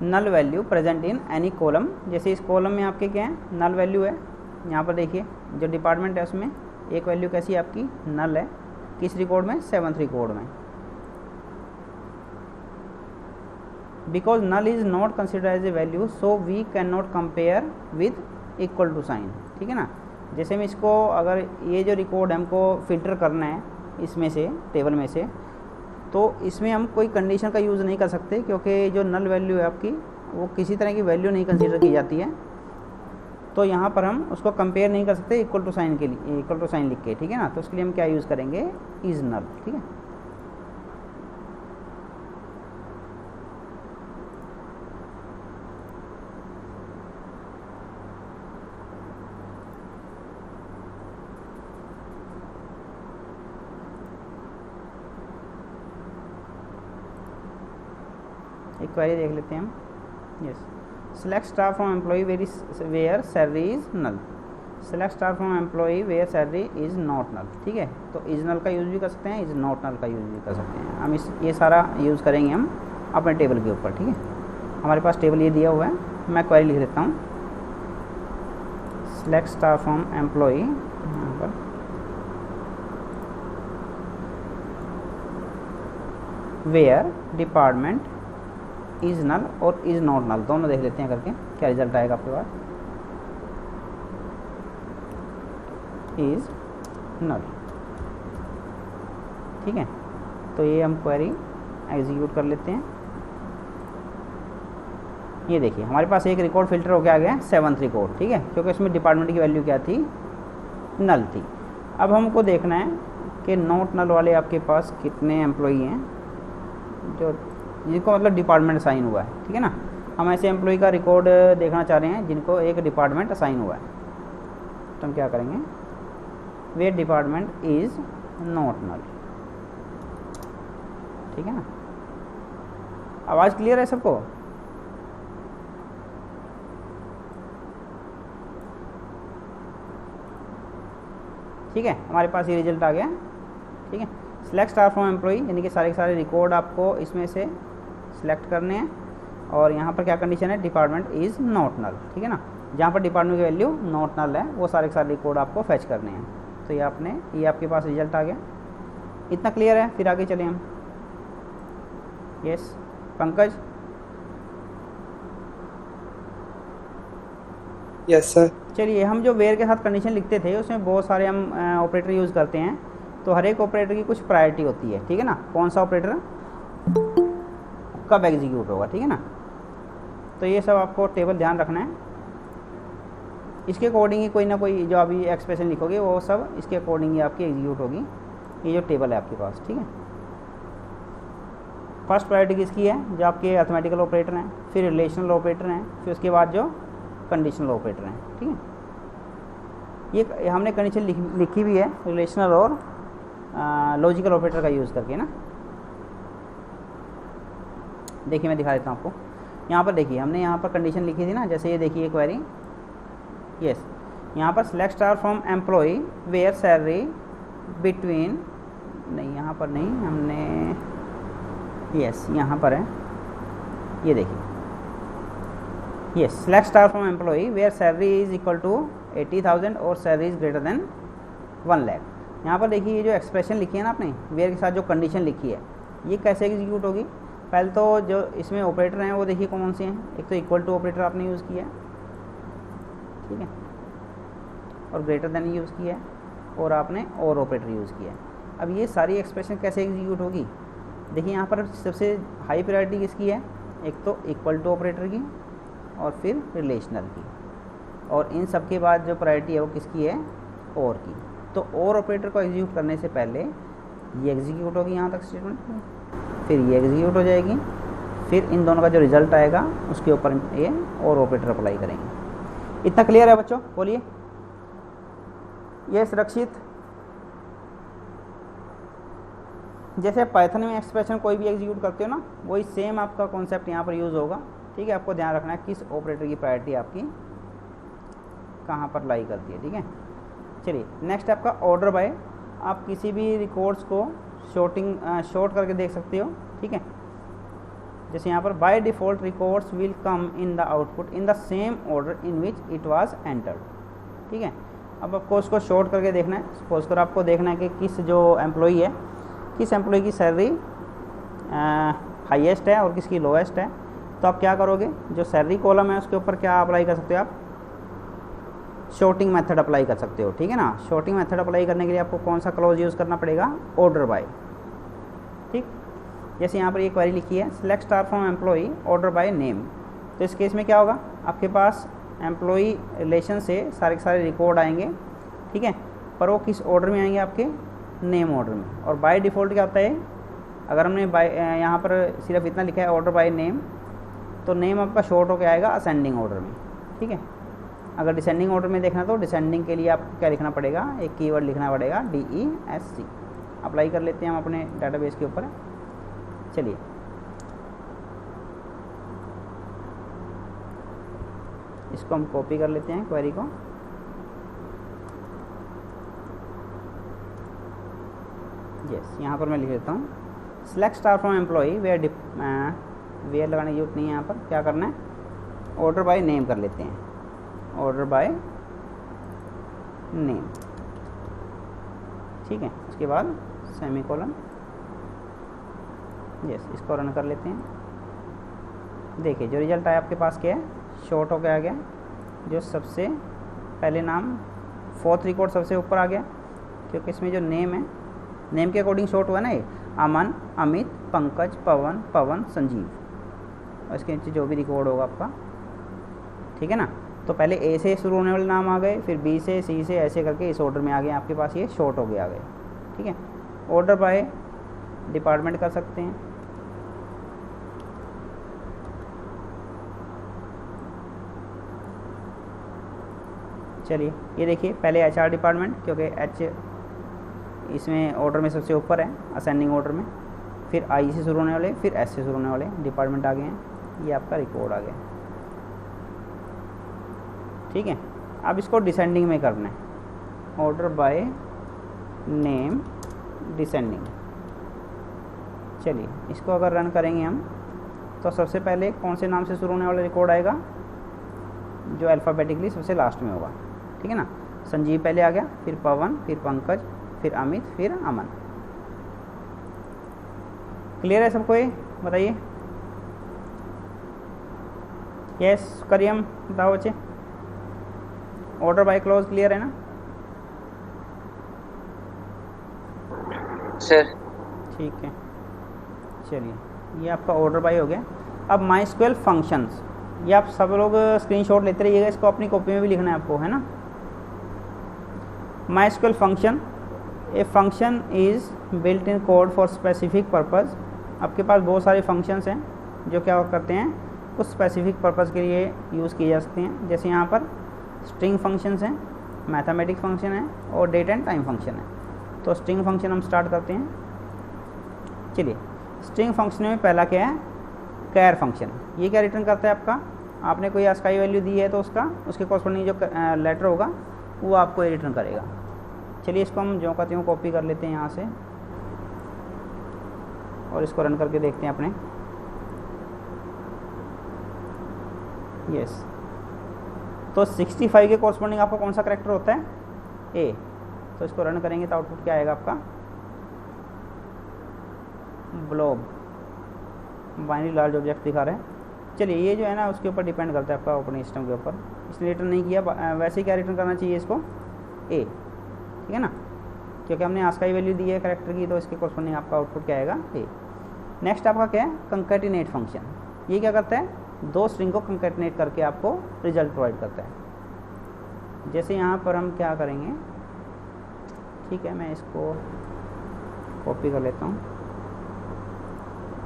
Null value present in any column, जैसे इस column में आपके क्या है, नल वैल्यू है। यहाँ पर देखिए जो डिपार्टमेंट है उसमें एक वैल्यू कैसी है आपकी, नल है। किस रिकॉर्ड में, 7th रिकॉर्ड में। Because null is not consider as a value so we can not compare with equal to sign, ठीक है ना। जैसे हम इसको, अगर ये जो रिकॉर्ड हमको फिल्टर करना है इसमें से, टेबल में से, तो इसमें हम कोई कंडीशन का यूज़ नहीं कर सकते, क्योंकि जो नल वैल्यू है आपकी वो किसी तरह की वैल्यू नहीं कंसीडर की जाती है। तो यहाँ पर हम उसको कंपेयर नहीं कर सकते इक्वल टू साइन के लिए, इक्वल टू साइन लिख के, ठीक है ना। तो उसके लिए हम क्या यूज़ करेंगे, इज नल, ठीक है। एक क्वेरी देख लेते हैं हम। Yes, select star from employee where salary is null, select star from employee where salary is not null, ठीक है। तो इज नल का यूज़ भी कर सकते हैं, इज नॉट नल का यूज़ भी कर सकते हैं। हम ये सारा यूज़ करेंगे हम अपने टेबल के ऊपर, ठीक है। हमारे पास टेबल ये दिया हुआ है, मैं क्वेरी लिख देता हूँ। सेलेक्ट स्टार फ्रॉम एम्प्लॉय, यहाँ पर वेयर डिपार्टमेंट इज नल और इज नॉट नल, दोनों देख लेते हैं करके क्या रिजल्ट आएगा आपके पास। इज नल, ठीक है। तो ये हम क्वेरी एग्जीक्यूट कर लेते हैं। ये देखिए हमारे पास एक रिकॉर्ड फिल्टर हो गया आ गया 7th रिकॉर्ड, ठीक है, क्योंकि इसमें डिपार्टमेंट की वैल्यू क्या थी, नल थी। अब हमको देखना है कि नॉट नल वाले आपके पास कितने एम्प्लॉई हैं जो जिनको मतलब डिपार्टमेंट असाइन हुआ है, ठीक है ना। हम ऐसे एम्प्लॉय का रिकॉर्ड देखना चाह रहे हैं जिनको एक डिपार्टमेंट असाइन हुआ है। तो हम क्या करेंगे, where department is not null, ठीक है ना। आवाज़ क्लियर है सबको? ठीक है, हमारे पास ये रिजल्ट आ गया, ठीक है। सिलेक्ट स्टार फ्रॉम एम्प्लॉई, यानी कि सारे के सारे रिकॉर्ड आपको इसमें से सिलेक्ट करने हैं। और यहाँ पर क्या कंडीशन है, डिपार्टमेंट इज़ नॉट नल, ठीक है ना। जहाँ पर डिपार्टमेंट की वैल्यू नॉट नल है वो सारे के सारे रिकॉर्ड आपको फैच करने हैं। तो ये आपके पास रिजल्ट आ गया। इतना क्लियर है? फिर आगे चलें हम। यस पंकज। Yes sir. चलिए, हम जो वेयर के साथ कंडीशन लिखते थे उसमें बहुत सारे हम ऑपरेटर यूज़ करते हैं। तो हर एक ऑपरेटर की कुछ प्रायोरिटी होती है, ठीक है ना। कौन सा ऑपरेटर कब एग्जीक्यूट होगा, ठीक है ना। तो ये सब आपको टेबल ध्यान रखना है। इसके अकॉर्डिंग ही कोई ना कोई जो अभी एक्सप्रेशन लिखोगे वो सब इसके अकॉर्डिंग ही आपकी एग्जीक्यूट होगी। ये जो टेबल है आपके पास, ठीक है। फर्स्ट प्रायोरिटी किसकी है, जो आपके अर्थमेटिकल ऑपरेटर हैं, फिर रिलेशनल ऑपरेटर हैं, फिर उसके बाद जो कंडीशनल ऑपरेटर हैं, ठीक है। ये हमने कंडीशन लिखी भी है रिलेशनल और लॉजिकल ऑपरेटर का यूज़ करके ना। देखिए मैं दिखा देता हूँ आपको। यहाँ पर देखिए हमने यहाँ पर कंडीशन लिखी थी ना, जैसे ये देखिए क्वेरी। यस, यहाँ पर select star from employee where salary between, नहीं यहाँ पर नहीं, हमने यस यहाँ पर है, ये देखिए। Yes, select star from employee where salary is equal to 80,000 और salary is greater than 1 lakh. यहाँ पर देखिए ये जो एक्सप्रेशन लिखी है ना आपने, वेयर के साथ जो कंडीशन लिखी है, ये कैसे एग्जीक्यूट होगी। पहले तो जो इसमें ऑपरेटर हैं वो देखिए कौन से हैं। एक तो इक्वल टू ऑपरेटर आपने यूज़ किया है, ठीक है, और ग्रेटर देन यूज़ किया है, और आपने और ऑपरेटर यूज़ किया है। अब ये सारी एक्सप्रेशन कैसे एग्जीक्यूट होगी, देखिए यहाँ पर सबसे हाई प्रायोरिटी किसकी है, एक तो इक्वल टू ऑपरेटर की और फिर रिलेशनल की, और इन सब के बाद जो प्रायोरिटी है वो किसकी है, और की। तो और ऑपरेटर को एग्जीक्यूट करने से पहले ये एग्जीक्यूट होगी यहाँ तक स्टेटमेंट, फिर ये एग्जीक्यूट हो जाएगी, फिर इन दोनों का जो रिजल्ट आएगा उसके ऊपर ये और ऑपरेटर अप्लाई करेंगे। इतना क्लियर है बच्चों? बोलिए। ये सुरक्षित। जैसे पाइथन में एक्सप्रेशन कोई भी एग्जीक्यूट करते हो ना, वही सेम आपका कॉन्सेप्ट यहाँ पर यूज़ होगा, ठीक है। आपको ध्यान रखना है किस ऑपरेटर की प्रायोरिटी आपकी कहाँ पर लाई करती है, ठीक है। चलिए नेक्स्ट आपका ऑर्डर बाय। आप किसी भी रिकॉर्ड्स को शॉर्ट करके देख सकते हो, ठीक है। जैसे यहाँ पर by default records will come in the output in the same order in which it was entered. ठीक है, अब आपको उसको शॉर्ट करके देखना है। सपोज कर आपको देखना है कि किस जो एम्प्लॉई है, किस एम्प्लॉई की सैलरी हाईएस्ट है और किसकी लोएस्ट है। तो आप क्या करोगे, जो सैलरी कॉलम है उसके ऊपर क्या अप्लाई कर सकते हो आप, शॉर्टिंग मेथड अप्लाई कर सकते हो। ठीक है ना, शॉर्टिंग मेथड अप्लाई करने के लिए आपको कौन सा क्लॉज यूज़ करना पड़ेगा, ऑर्डर बाय। ठीक, जैसे यहाँ पर ये क्वेरी लिखी है select star from employee order by name. तो इस केस में क्या होगा, आपके पास एम्प्लॉई रिलेशन से सारे के सारे रिकॉर्ड आएंगे। ठीक है, पर वो किस ऑर्डर में आएंगे, आपके नेम ऑर्डर में। और बाय डिफ़ॉल्ट क्या होता है, अगर हमने बाय यहाँ पर सिर्फ इतना लिखा है ऑर्डर बाय नेम, तो नेम आपका शॉर्ट होकर आएगा असेंडिंग ऑर्डर में। ठीक है, अगर डिसेंडिंग ऑर्डर में देखना तो डिसेंडिंग के लिए आपको क्या लिखना पड़ेगा, एक कीवर्ड लिखना पड़ेगा DESC। अप्लाई कर लेते हैं हम अपने डाटाबेस के ऊपर। चलिए, इसको हम कॉपी कर लेते हैं क्वेरी को। यस, यहाँ पर मैं लिख लेता हूँ select star from employee where लगाने की जरूरत नहीं है। यहाँ पर क्या करना है, ऑर्डर बाय नेम कर लेते हैं, ऑर्डर बाय नेम। ठीक है, उसके बाद सेमीकोलन। यस, इसको रन कर लेते हैं। देखिए जो रिजल्ट आया आपके पास क्या है, शॉर्ट हो गया आ गया। जो सबसे पहले नाम, फोर्थ रिकॉर्ड सबसे ऊपर आ गया, क्योंकि इसमें जो नेम है, नेम के अकॉर्डिंग शॉर्ट हुआ ना ये, अमन, अमित, पंकज, पवन, पवन, संजीव। और इसके नीचे जो भी रिकॉर्ड होगा आपका। ठीक है ना, तो पहले ए से शुरू होने वाले नाम आ गए, फिर बी से, सी से, ऐसे करके इस ऑर्डर में आ गए आपके पास, ये शॉर्ट हो गया आ गए। ठीक है, ऑर्डर बाय डिपार्टमेंट कर सकते हैं। चलिए, ये देखिए पहले HR डिपार्टमेंट, क्योंकि H इसमें ऑर्डर में सबसे ऊपर है असेंडिंग ऑर्डर में, फिर I से शुरू होने वाले, फिर S से शुरू होने वाले डिपार्टमेंट आ गए हैं। ये आपका रिकॉर्ड आ गया। ठीक है, अब इसको डिसेंडिंग में करना है, ऑर्डर बाय नेम डिसेंडिंग। चलिए, इसको अगर रन करेंगे हम, तो सबसे पहले कौन से नाम से शुरू होने वाला रिकॉर्ड आएगा, जो अल्फ़ाबेटिकली सबसे लास्ट में होगा। ठीक है ना, संजीव पहले आ गया, फिर पवन, फिर पंकज, फिर अमित, फिर अमन। क्लियर है सबको, ये बताइए। यस करिए, हम बताओ बच्चे, ऑर्डर बाय क्लॉज क्लियर है ना सर? ठीक है, चलिए ये आपका ऑर्डर बाय हो गया। अब माइस्क्वेल फंक्शंस, ये आप सब लोग स्क्रीनशॉट लेते रहिएगा, इसको अपनी कॉपी में भी लिखना है आपको, है ना। MySQL function, a function is built in code for specific purpose. आपके पास बहुत सारे फंक्शंस हैं जो क्या करते हैं, कुछ स्पेसिफिक पर्पज़ के लिए यूज़ किए जा सकते हैं। जैसे यहाँ पर स्ट्रिंग फंक्शंस हैं, मैथमेटिक फंक्शन है और डेट एंड टाइम फंक्शन है। तो स्ट्रिंग फंक्शन हम स्टार्ट करते हैं। चलिए, स्ट्रिंग फंक्शन में पहला क्या है, कैर फंक्शन। ये क्या रिटर्न करता है आपका, आपने कोई ASCII वैल्यू दी है तो उसके कॉरस्पॉन्डिंग जो लेटर होगा वो आपको रिटर्न करेगा। चलिए, इसको हम जो कहते हैं कॉपी कर लेते हैं यहाँ से और इसको रन करके देखते हैं अपने। यस, तो 65 के कॉरस्पॉन्डिंग आपका कौन सा कैरेक्टर होता है, A। तो इसको रन करेंगे तो आउटपुट क्या आएगा आपका, ब्लॉब, बाइनरी लार्ज ऑब्जेक्ट दिखा रहे हैं। चलिए, ये जो है ना उसके ऊपर डिपेंड करता है आपका ऑपरेटिंग सिस्टम के ऊपर। इसने रिटर्न नहीं किया, वैसे ही क्या रिटर्न करना चाहिए इसको, A। ठीक है ना, क्योंकि हमने ASCII वैल्यू दी है कैरेक्टर की, तो इसके कॉरस्पॉन्डिंग आपका आउटपुट क्या आएगा, A। नेक्स्ट आपका क्या है, कंकैटिनेट फंक्शन। ये क्या करता है, दो स्ट्रिंग को कंकैटिनेट करके आपको रिजल्ट प्रोवाइड करता है। जैसे यहाँ पर हम क्या करेंगे, ठीक है, मैं इसको कॉपी कर लेता हूँ।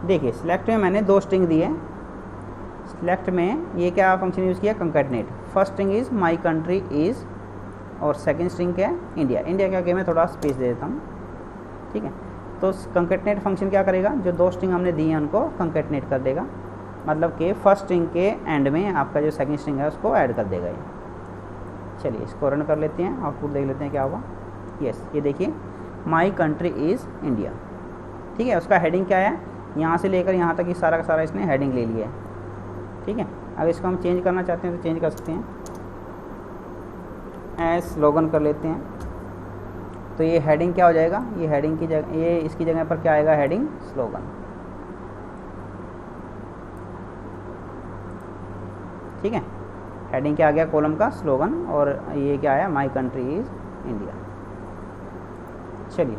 देखिए, सिलेक्ट में मैंने दो स्ट्रिंग दी है। सिलेक्ट में ये क्या फंक्शन यूज़ किया, concatenate. First string is my country is, और सेकंड स्ट्रिंग क्या है, इंडिया। इंडिया क्या, मैं थोड़ा स्पेस दे देता हूँ। ठीक है, तो कंकैटिनेट फंक्शन क्या करेगा, जो दो स्ट्रिंग हमने दी है उनको कंकैटिनेट कर देगा। मतलब कि फर्स्ट स्ट्रिंग के एंड में आपका जो सेकंड स्ट्रिंग है उसको ऐड कर देगा ये। चलिए, इसको रन कर लेते हैं, आउटपुट देख लेते हैं क्या होगा। यस, ये देखिए, माई कंट्री इज़ इंडिया। ठीक है, उसका हेडिंग क्या है, यहाँ से लेकर यहाँ तक ये सारा का सारा इसने हेडिंग ले लिया है। ठीक है, अगर इसको हम चेंज करना चाहते हैं तो चेंज कर सकते हैं, स्लोगन कर लेते हैं। तो ये हेडिंग क्या हो जाएगा, ये हेडिंग की जगह, ये इसकी जगह पर क्या आएगा, हेडिंग स्लोगन। ठीक है, हेडिंग क्या आ गया, कॉलम का स्लोगन, और ये क्या आया, माई कंट्री इज़ इंडिया। चलिए,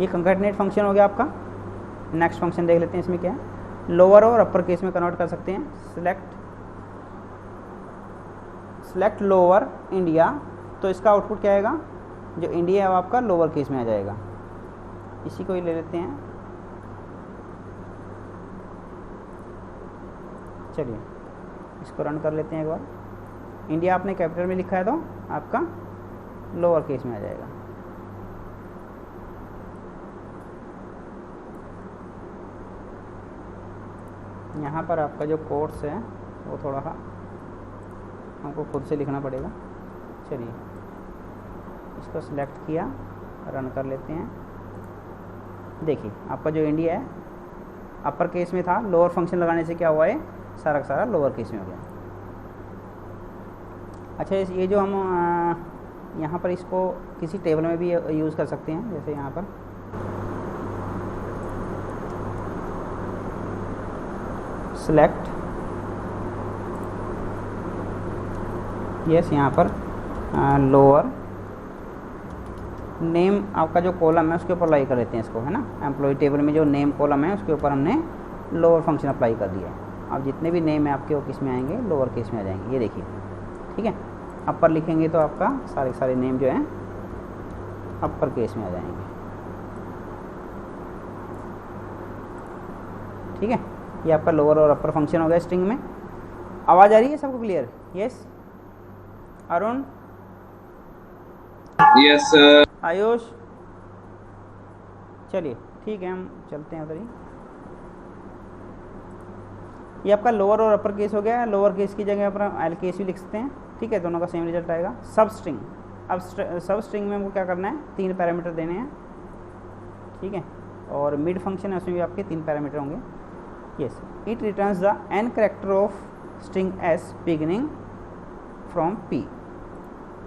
ये कंकैटिनेट फंक्शन हो गया आपका। नेक्स्ट फंक्शन देख लेते हैं, इसमें क्या है, लोअर और अपर केस में कन्वर्ट कर सकते हैं। सेलेक्ट लोअर इंडिया, तो इसका आउटपुट क्या आएगा, जो इंडिया है वो आपका लोअर केस में आ जाएगा। इसी को ही ले लेते हैं। चलिए इसको रन कर लेते हैं एक बार। इंडिया आपने कैपिटल में लिखा है तो आपका लोअर केस में आ जाएगा। यहाँ पर आपका जो कोड्स है वो थोड़ा सा हमको खुद से लिखना पड़ेगा। चलिए इसको सिलेक्ट किया, रन कर लेते हैं। देखिए आपका जो इंडिया है अपर केस में था, लोअर फंक्शन लगाने से क्या हुआ है, सारा का सारा लोअर केस में हो गया। अच्छा, ये जो हम यहाँ पर इसको किसी टेबल में भी यूज़ कर सकते हैं, जैसे यहाँ पर सिलेक्ट, यस, यहाँ पर लोअर नेम, आपका जो कॉलम है उसके ऊपर अप्लाई कर लेते हैं इसको, है ना। एम्प्लॉय टेबल में जो नेम कॉलम है उसके ऊपर हमने लोअर फंक्शन अप्लाई कर दिया है। अब जितने भी नेम है आपके वो किस में आएंगे, लोअर केस में आ जाएंगे। ये देखिए, ठीक है, अपर लिखेंगे तो आपका सारे सारे नेम जो हैं अपर केस में आ जाएंगे। ठीक है, ये आपका लोअर और अपर फंक्शन हो गया स्ट्रिंग में। आवाज़ आ रही है सबको clear? Yes Arun, yes sir, Ayush, चलिए ठीक है, हम चलते हैं उधर ही। ये आपका लोअर और अपर केस हो गया। लोअर केस की जगह पर एल केस भी लिख सकते हैं। ठीक है, दोनों का सेम रिजल्ट आएगा। सब स्ट्रिंग, अब सब स्ट्रिंग में हमको क्या करना है, 3 पैरामीटर देने हैं। ठीक है, और मिड फंक्शन है उसमें भी आपके 3 पैरामीटर होंगे। Yes, it returns the n character of string s beginning from p।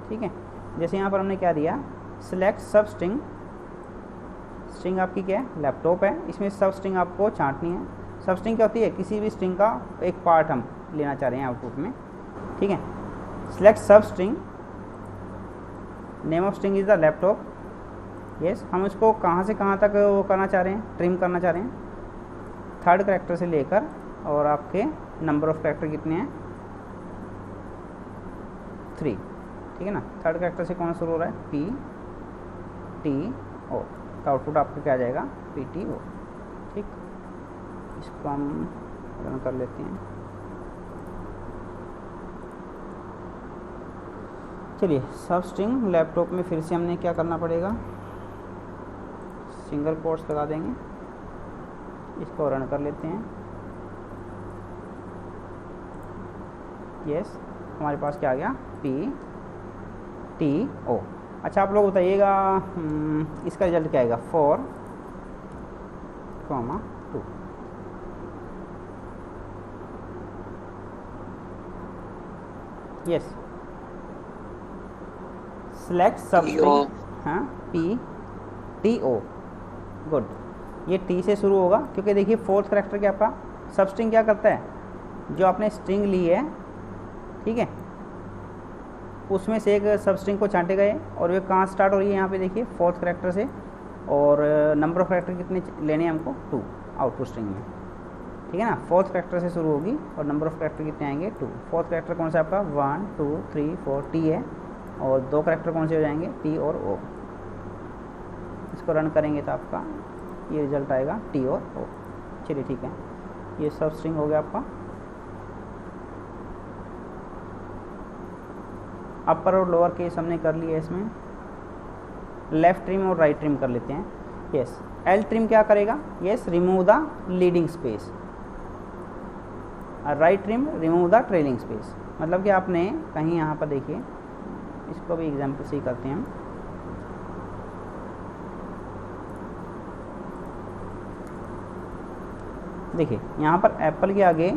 ठीक है, जैसे यहाँ पर हमने क्या दिया, सिलेक्ट सब स्ट्रिंग। स्ट्रिंग आपकी क्या है, लैपटॉप है, इसमें सब स्ट्रिंग आपको छांटनी है। सब स्ट्रिंग क्या होती है, किसी भी स्ट्रिंग का एक पार्ट हम लेना चाह रहे हैं आउटपुट में। ठीक है, सिलेक्ट सब string, name of string is the laptop. Yes, हम इसको कहाँ से कहाँ तक वो करना चाह रहे हैं, ट्रिम करना चाह रहे हैं, 3rd कैरेक्टर से लेकर, और आपके नंबर ऑफ कैरेक्टर कितने हैं, 3। ठीक है ना, 3rd कैरेक्टर से कौन शुरू हो रहा है, P T O, तो आउटपुट आपका क्या आ जाएगा, P T O। ठीक, इसको हम रन कर लेते हैं। चलिए, सब स्ट्रिंग लैपटॉप में फिर से हमने क्या करना पड़ेगा, सिंगल कोट्स लगा देंगे। इसको रन कर लेते हैं। यस, हमारे पास क्या आ गया, P T O। अच्छा, आप लोग बताइएगा इसका रिजल्ट क्या आएगा, 4, 2। यस, सिलेक्ट सब स्ट्रिंग, हाँ, P T O, गुड। ये T से शुरू होगा क्योंकि देखिए 4th कैरेक्टर क्या आपका, सब स्ट्रिंग क्या करता है, जो आपने स्ट्रिंग ली है, ठीक है, उसमें से एक सब स्ट्रिंग को छांटे गए, और वे कहाँ स्टार्ट हो रही है, यहाँ पे देखिए 4th कैरेक्टर से, और नंबर ऑफ कैरेक्टर कितने लेने हैं हमको, 2 आउटपुट स्ट्रिंग में। ठीक है ना, 4th कैरेक्टर से शुरू होगी और नंबर ऑफ कैरेक्टर कितने आएंगे, 2। 4th कैरेक्टर कौन सा आपका, 1 2 3 4 T है, और 2 कैरेक्टर कौन से हो जाएंगे, T और O। इसको रन करेंगे तो आपका ये रिजल्ट आएगा, T और O। चलिए ठीक है, ये सब स्ट्रिंग हो गया आपका। अपर और लोअर केस हमने कर लिया है। इसमें लेफ़्ट ट्रिम और राइट ट्रिम कर लेते हैं। यस, एल ट्रिम क्या करेगा, yes, remove the leading space, और right trim remove the trailing space. मतलब कि आपने कहीं यहाँ पर देखिए, इसको भी एग्जाम्पल से ही करते हैं हम। देखिए यहाँ पर एप्पल के आगे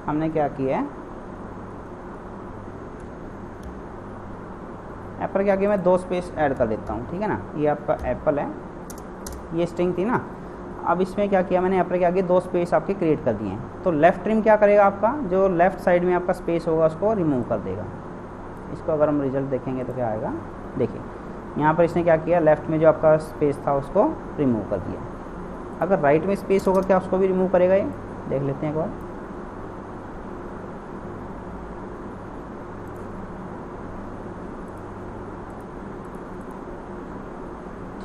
हमने क्या किया है, एप्पल के आगे मैं 2 स्पेस ऐड कर देता हूँ, ठीक है ना। ये आपका एप्पल है, ये स्ट्रिंग थी ना। अब इसमें क्या किया मैंने, एप्पल के आगे 2 स्पेस आपके क्रिएट कर दिए हैं। तो लेफ़्ट ट्रिम क्या करेगा, आपका जो लेफ़्ट साइड में आपका स्पेस होगा उसको रिमूव कर देगा। इसको अगर हम रिजल्ट देखेंगे तो क्या आएगा, देखिए यहाँ पर इसने क्या किया, लेफ़्ट में जो आपका स्पेस था उसको रिमूव कर दिया। अगर राइट में स्पेस होगा क्या उसको भी रिमूव करेगा, ये देख लेते हैं एक बार।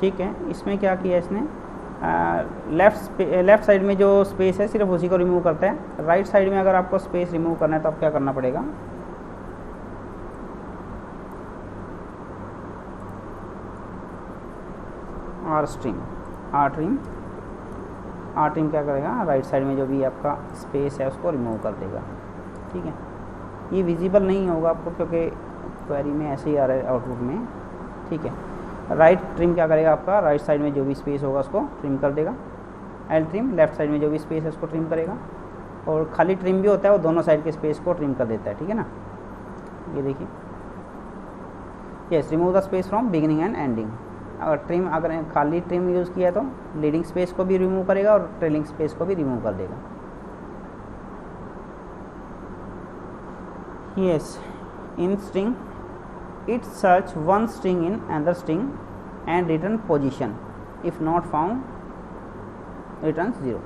ठीक है, इसमें क्या किया इसने, लेफ़्ट साइड में जो स्पेस है सिर्फ उसी को रिमूव करता है। राइट साइड में अगर आपको स्पेस रिमूव करना है तो आप क्या करना पड़ेगा, आर ट्रिम क्या करेगा, राइट साइड में जो भी आपका स्पेस है उसको रिमूव कर देगा। ठीक है, ये विजिबल नहीं होगा आपको क्योंकि क्वेरी में ऐसे ही आ रहा है आउटपुट में। ठीक है, राइट ट्रिम क्या करेगा, आपका राइट साइड में जो भी स्पेस होगा उसको ट्रिम कर देगा। एल ट्रिम लेफ्ट साइड में जो भी स्पेस है उसको ट्रिम करेगा। और खाली ट्रिम भी होता है, वो दोनों साइड के स्पेस को ट्रिम कर देता है। ठीक है ना, ये देखिए, yes remove the space from beginning and ending. अगर ट्रिम, अगर खाली ट्रिम यूज़ किया तो लीडिंग स्पेस को भी रिमूव करेगा और ट्रेलिंग स्पेस को भी रिमूव कर देगा। Yes, in string it search one string in another string and return position, if not found returns 0.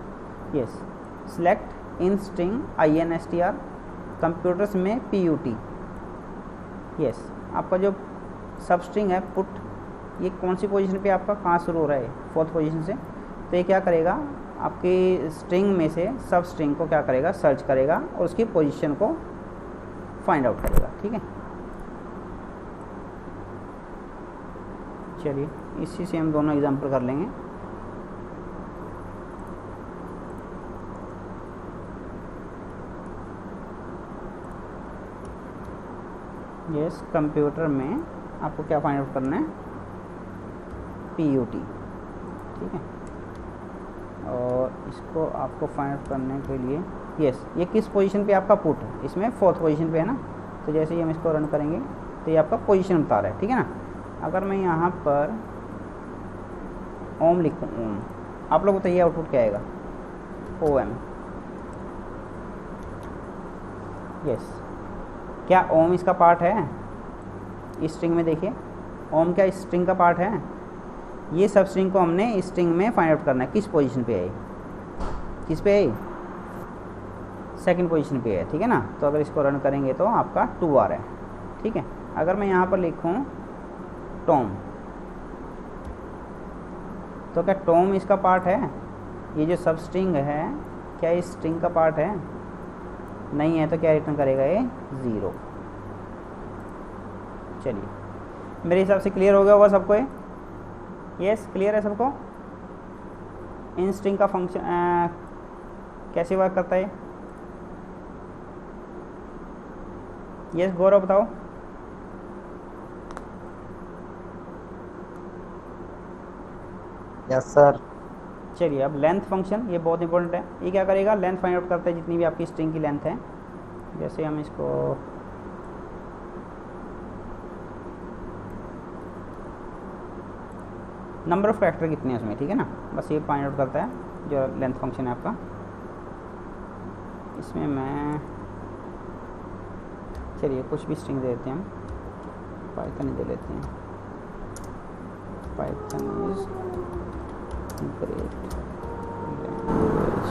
yes, select in string instr, computers में put। yes, आपका जो सब स्ट्रिंग है पुट, ये कौन सी पोजीशन पे आपका कहाँ शुरू हो रहा है, 4th पोजीशन से। तो ये क्या करेगा, आपकी स्ट्रिंग में से सब स्ट्रिंग को क्या करेगा, सर्च करेगा और उसकी पोजीशन को फाइंड आउट करेगा। ठीक है, चलिए इसी से हम दोनों एग्जांपल कर लेंगे। यस, कंप्यूटर में आपको क्या फाइंड आउट करना है, PUT। ठीक है, और इसको आपको फाइंड आउट करने के लिए, यस ये किस पोजीशन पे आपका पुट है, इसमें 4th पोजीशन पे है ना। तो जैसे ही हम इसको रन करेंगे तो ये आपका पोजीशन बता रहा है। ठीक है ना, अगर मैं यहाँ पर ओम लिखूँ, ओम, आप लोग बताइए आउटपुट क्या आएगा, OM। यस, क्या ओम इसका पार्ट है इस स्ट्रिंग में, देखिए ओम क्या इस स्ट्रिंग का पार्ट है। ये सब स्ट्रिंग को हमने इस स्ट्रिंग में फाइंड आउट करना है, किस पोजीशन पे है, किस पे है, 2nd पोजीशन पे है। ठीक है ना, तो अगर इसको रन करेंगे तो आपका 2 आ रहा है। ठीक है, अगर मैं यहाँ पर लिखूँ टॉम, तो क्या टॉम इसका पार्ट है, ये जो सब स्ट्रिंग है क्या इस स्ट्रिंग का पार्ट है, नहीं है, तो क्या रिटर्न करेगा ये 0। चलिए मेरे हिसाब से क्लियर हो गया होगा सबको ये, यस क्लियर है सबको। इन स्ट्रिंग का फंक्शन कैसे वर्क करता है, यस गौरव बताओ। Yes sir. चलिए अब लेंथ फंक्शन, ये बहुत इंपॉर्टेंट है। ये क्या करेगा, लेंथ फाइंड आउट करता है जितनी भी आपकी स्ट्रिंग की लेंथ है। जैसे हम इसको नंबर ऑफ कैरेक्टर कितने हैं उसमें, ठीक है ना, बस ये फाइंड आउट करता है जो लेंथ फंक्शन है आपका। इसमें मैं चलिए कुछ भी स्ट्रिंग दे देते हैं हम, पाइथन दे लेते हैं, पाइथन इज ग्रेट लैंग्वेज।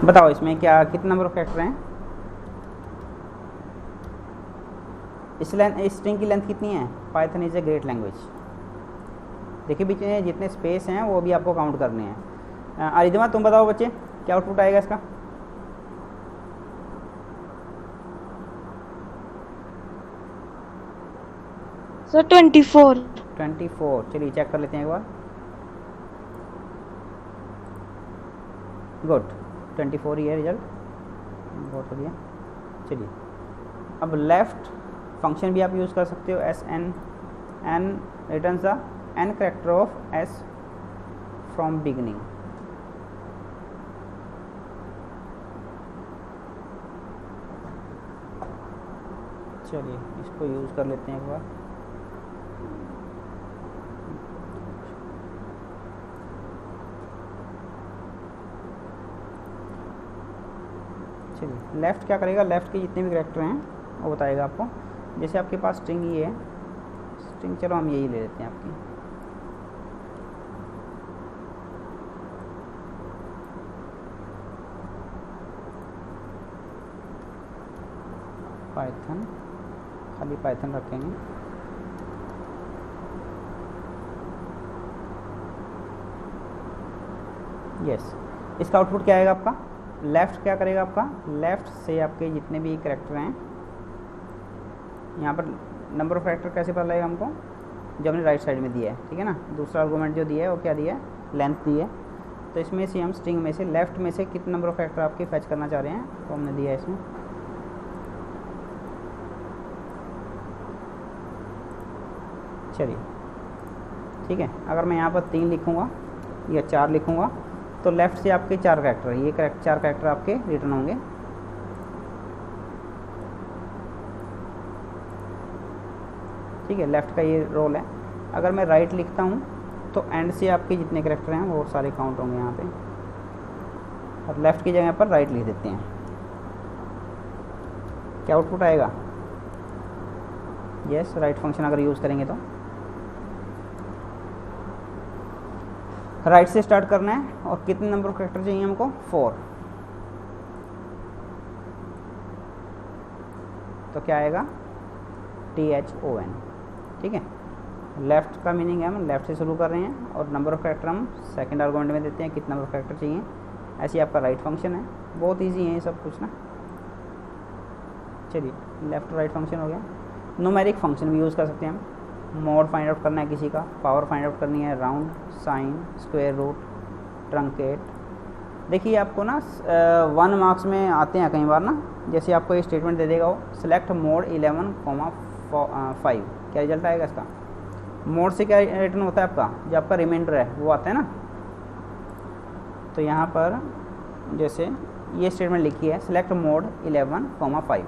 बताओ इसमें क्या कितने नंबर ऑफ कैरेक्टर हैं, इस स्ट्रिंग की लेंथ कितनी है, Python is a great language. देखिए बीच में जितने स्पेस हैं वो भी आपको काउंट करने हैं। अरिदमा तुम बताओ बच्चे क्या आउटपुट आएगा इसका। सर 24। चलिए चेक कर लेते हैं एक बार। गुड, 24 ही है रिजल्ट, बहुत बढ़िया। चलिए अब लेफ्ट फंक्शन भी आप यूज़ कर सकते हो, n returns the n character of s from beginning. चलिए इसको यूज़ कर लेते हैं एक बार। चलिए लेफ़्ट क्या करेगा, लेफ़्ट के जितने भी कैरेक्टर हैं वो बताएगा आपको। जैसे आपके पास स्ट्रिंग ये है, स्ट्रिंग चलो हम यही ले लेते हैं आपकी। पाइथन, खाली पाइथन रखेंगे। यस, इसका आउटपुट क्या आएगा आपका, लेफ़्ट क्या करेगा आपका, लेफ़्ट से आपके जितने भी कैरेक्टर हैं, यहाँ पर नंबर ऑफ कैरेक्टर कैसे पता लगेगा हमको, जो हमने राइट साइड में दिया है, ठीक है ना। दूसरा आर्गूमेंट जो दिया है वो क्या दिया है, लेंथ दी है। तो इसमें से हम स्ट्रिंग में से लेफ़्ट में से कितने नंबर ऑफ कैरेक्टर आपके फैच करना चाह रहे हैं, तो हमने दिया है इसमें। चलिए ठीक है, अगर मैं यहाँ पर 3 लिखूँगा या 4 लिखूँगा तो लेफ़्ट से आपके 4 कैरेक्टर, ये 4 कैरेक्टर आपके रिटर्न होंगे। ठीक है, लेफ़्ट का ये रोल है। अगर मैं राइट लिखता हूँ तो एंड से आपके जितने कैरेक्टर हैं वो सारे काउंट होंगे यहाँ पे, और लेफ़्ट की जगह पर राइट लिख देते हैं। क्या आउटपुट आएगा, यस, राइट फंक्शन अगर यूज़ करेंगे तो राइट से स्टार्ट करना है। और कितने नंबर ऑफ कैरेक्टर चाहिए हमको, 4। तो क्या आएगा, THON। ठीक है, लेफ़्ट का मीनिंग है हम लेफ़्ट से शुरू कर रहे हैं, और नंबर ऑफ कैरेक्टर हम सेकंड आर्गुमेंट में देते हैं, कितना नंबर ऑफ कैरेक्टर चाहिए। ऐसे ही आपका राइट फंक्शन है, बहुत इजी है ये सब कुछ ना। चलिए लेफ़्ट राइट फंक्शन हो गया। न्यूमेरिक फंक्शन भी यूज़ कर सकते हैं हम, मोड फाइंड आउट करना है किसी का, पावर फाइंड आउट करनी है, round, sine, square root, truncate. देखिए आपको ना 1 मार्क्स में आते हैं कई बार ना, जैसे आपको ये स्टेटमेंट दे देगा वो, सेलेक्ट मोड 11,5, क्या रिजल्ट आएगा इसका। मोड से क्या रिटर्न होता है आपका, जो आपका रिमाइंडर है वो आता है ना। तो यहाँ पर जैसे ये स्टेटमेंट लिखी है, सेलेक्ट मोड 11,5,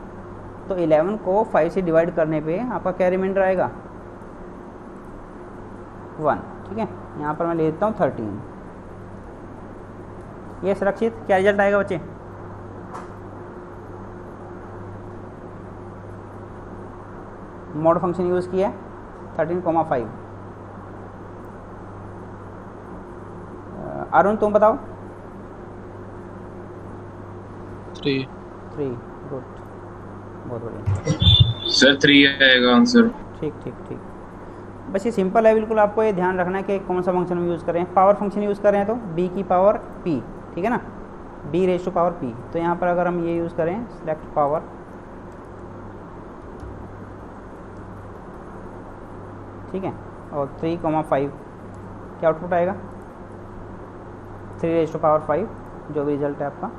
तो 11 को 5 से डिवाइड करने पे आपका क्या रिमाइंडर आएगा, 1। ठीक है, यहाँ पर मैं ले लेता हूँ 13। ये सुरक्षित, क्या रिजल्ट आएगा बच्चे, मोड फंक्शन यूज़ किया है 13,5। अरुण तुम बताओ। 3, गुड, बहुत बढ़िया सर 3 आएगा आंसर। ठीक ठीक ठीक, बस ये सिंपल है बिल्कुल। आपको ये ध्यान रखना है कि कौन सा फंक्शन हम यूज़ करें। पावर फंक्शन यूज़ करें तो b की पावर p, ठीक है ना, b raise to power p। तो यहाँ पर अगर हम ये यूज़ करें, सेलेक्ट पावर, ठीक है, और 3,5, क्या आउटपुट आएगा, 3 रेज़ टू पावर 5, जो भी रिजल्ट है आपका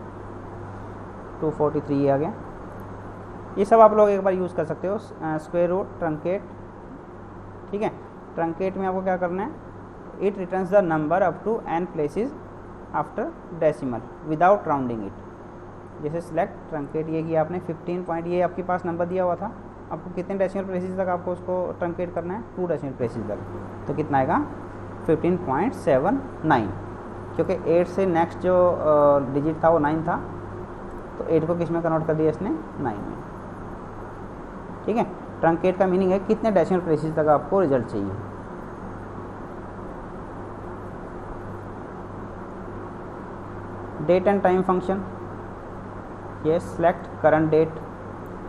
243 आ गया। ये सब आप लोग एक बार यूज़ कर सकते हो। स्क्वायर रूट, ट्रंकेट, ठीक है, ट्रंकेट में आपको क्या करना है, it returns the number up to n places after decimal without rounding it. जैसे सिलेक्ट ट्रंकेट ये किया आपने 15 पॉइंट, ये आपके पास नंबर दिया हुआ था, आपको कितने डेसिमल प्लेसेस तक आपको उसको ट्रंकेट करना है, 2 डेसिमल प्लेसेस तक। तो कितना आएगा, 15.79, क्योंकि 8 से नेक्स्ट जो डिजिट था वो 9 था, तो 8 को किस में कन्वर्ट कर दिया इसने, 9 में। ठीक है, ट्रंकेट का मीनिंग है कितने डेसिमल प्लेसेस तक आपको रिजल्ट चाहिए। डेट एंड टाइम फंक्शन, ये सेलेक्ट करंट डेट,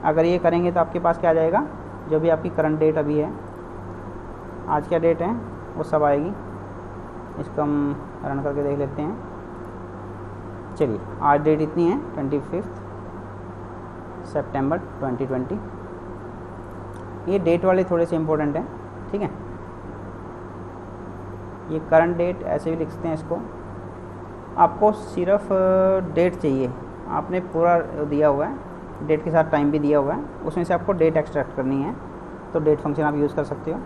अगर ये करेंगे तो आपके पास क्या आ जाएगा, जो भी आपकी करंट डेट अभी है, आज क्या डेट है वो सब आएगी। इसको हम रन करके देख लेते हैं। चलिए आज डेट इतनी है 25 सितंबर 2020। ये डेट वाले थोड़े से इम्पोर्टेंट हैं, ठीक है। ये करंट डेट ऐसे भी लिख सकते हैं इसको। आपको सिर्फ डेट चाहिए, आपने पूरा दिया हुआ है, डेट के साथ टाइम भी दिया हुआ है, उसमें से आपको डेट एक्सट्रैक्ट करनी है, तो डेट फंक्शन आप यूज़ कर सकते हो।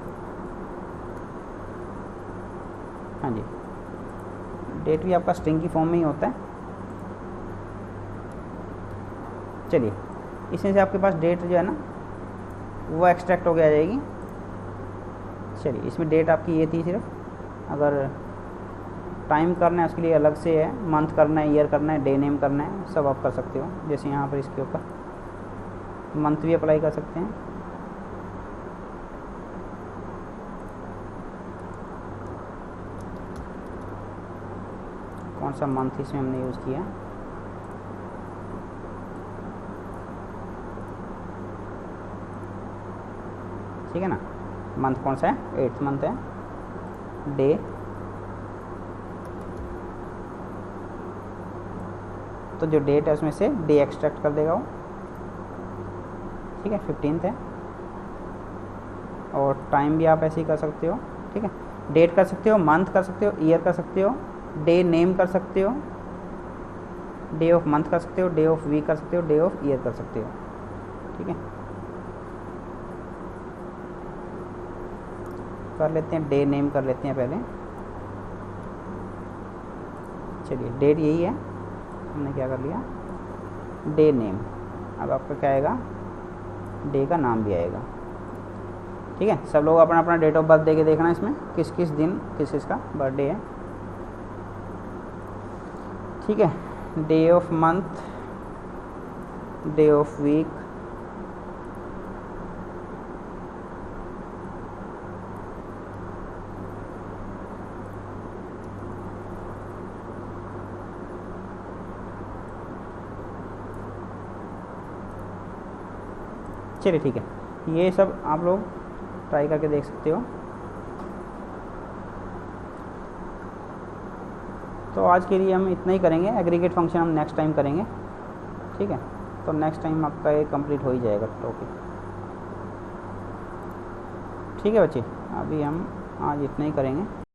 हाँ जी, डेट भी आपका स्ट्रिंग की फॉर्म में ही होता है। चलिए इसमें से आपके पास डेट जो है ना, वो एक्सट्रैक्ट हो के आ जाएगी। चलिए, इसमें डेट आपकी ये थी सिर्फ, अगर टाइम करना है उसके लिए अलग से है, मंथ करना है, ईयर करना है, डे नेम करना है, सब आप कर सकते हो। जैसे यहाँ पर इसके ऊपर मंथ भी अप्लाई कर सकते हैं। कौन सा मंथ इसमें हमने यूज़ किया, ठीक है ना। मंथ कौन सा है, 8th मंथ है। डे, तो जो डेट है उसमें से डे एक्सट्रैक्ट कर देगा वो, ठीक है। 15th है। और टाइम भी आप ऐसे ही कर सकते हो, ठीक है। डेट कर सकते हो, मंथ कर सकते हो, ईयर कर सकते हो, डे नेम कर सकते हो, डे ऑफ मंथ कर सकते हो, डे ऑफ वीक कर सकते हो, डे ऑफ ईयर कर सकते हो, ठीक है। कर लेते हैं, डे नेम कर लेते हैं पहले। चलिए, डेट यही है, हमने क्या कर लिया, डे नेम। अब आपका क्या आएगा, डे का नाम भी आएगा, ठीक है। सब लोग अपना अपना डेट ऑफ बर्थ दे के देखना इसमें किस किस दिन किस किसका बर्थडे है, ठीक है। Day of month, day of week, चलिए ठीक है। ये सब आप लोग ट्राई करके देख सकते हो। तो आज के लिए हम इतना ही करेंगे, एग्रीगेट फंक्शन हम नेक्स्ट टाइम करेंगे, ठीक है। तो नेक्स्ट टाइम आपका ये कंप्लीट हो ही जाएगा टॉपिक, ठीक है बच्चे। अभी हम आज इतना ही करेंगे।